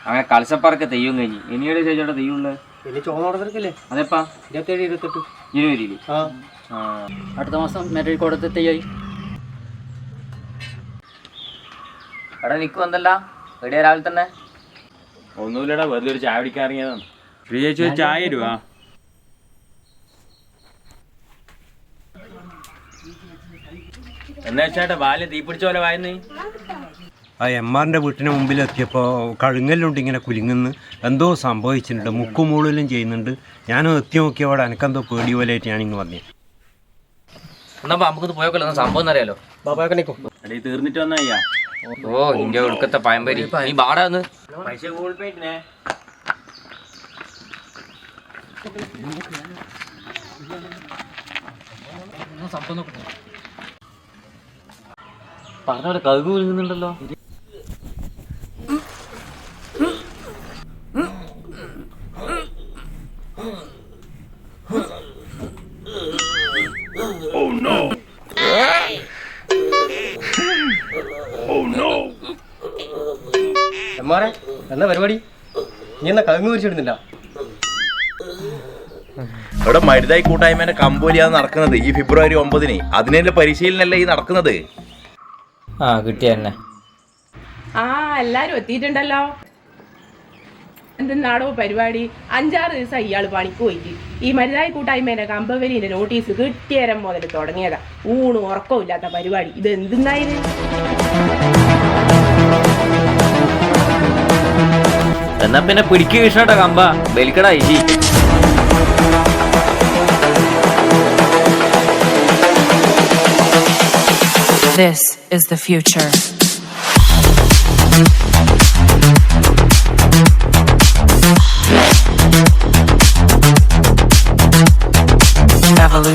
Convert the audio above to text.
അങ്ങനെ കലശപ്പാറൊക്കെ തെയ്യം കഴിഞ്ഞ് ഇനിയുടെ ചേച്ചിയുടെ തെയ്യമുള്ളത് ഇനി ചോന്നോടത്തില്ലേ അതെപ്പാ 27-28 ജനുവരിയിൽ. അടുത്ത മാസം മേരീക്കോടത്തെ തെയ്യായി. എടാ നിൽക്കും എന്തല്ല എവിടെയാ രാവിലെ തന്നെ? ഒന്നുമില്ലടാ, വെറുതെ ഒരു ചായ പിടിക്കാൻ ഇറങ്ങിയതാണ്. ഫ്രീ ചേച്ചി ഒരു ചായ തരുവാ? എന്നാ ചേട്ടാ ബാല്യം തീപിടിച്ച പോലെ വായന്ന്. ആ എമ്മാറിൻ്റെ വീട്ടിന് മുമ്പിലെത്തിയപ്പോൾ കഴുങ്ങലുണ്ട് ഇങ്ങനെ കുലുങ്ങുന്നു. എന്തോ സംഭവിച്ചിട്ടുണ്ട്, മുക്കും മൂളിലും ചെയ്യുന്നുണ്ട്. ഞാനും എത്തി നോക്കിയവിടെ എനിക്കെന്തോ പേടി പോലെയായിട്ട് ഞാനിങ്ങ് വന്നേ. എന്നാ നമുക്കൊന്ന് പോയോക്കല്ലോ, സംഭവം എന്നറിയാലോ. എടീ തീർന്നിട്ട് വന്നാ അയ്യാ. ഓ ഇന്ത്യ ഒടുക്കത്തെ പയമ്പരി നീ ബാടാന്ന് പൈസ ഗൂഗിൾ പേ ഇട്ടേ. പറഞ്ഞ കഴുകു വിളിക്കുന്നുണ്ടല്ലോ. എമ്മാറെ എന്താ പരിപാടി? നീ എന്നാ കവിങ്ങ് കുറിച്ചിടുന്നില്ല? ഇവിടെ മരുതായി കൂട്ടായ്മേന്റെ കമ്പോലിയാണ് നടക്കുന്നത് ഈ ഫെബ്രുവരി 9-ന്. അതിനുള്ള പരിശീലനല്ലേ ഈ നടക്കുന്നത്. ആ കിട്ടിയ തന്നെ. എല്ലാരും എത്തിയിട്ടുണ്ടല്ലോ. എന്തെന്നാടോ പരിപാടി? 5-6 ദിവസം ഇയാള് പണിക്ക് പോയിട്ട് ഈ മരുതായി കൂട്ടായ്മേന്റെ കമ്പവലിന്റെ നോട്ടീസ് കിട്ടിയേരം മുതൽ തുടങ്ങിയതാ. ഊണും ഉറക്കവും ഇല്ലാത്ത പരിപാടി. ഇത് എന്തെന്നായത്? എന്നാ പിന്നെ പിടിക്ക് കൃഷ്ണട്ടാ കമ്പ ബലിക്കട ഐശി. This is the future. Evolution.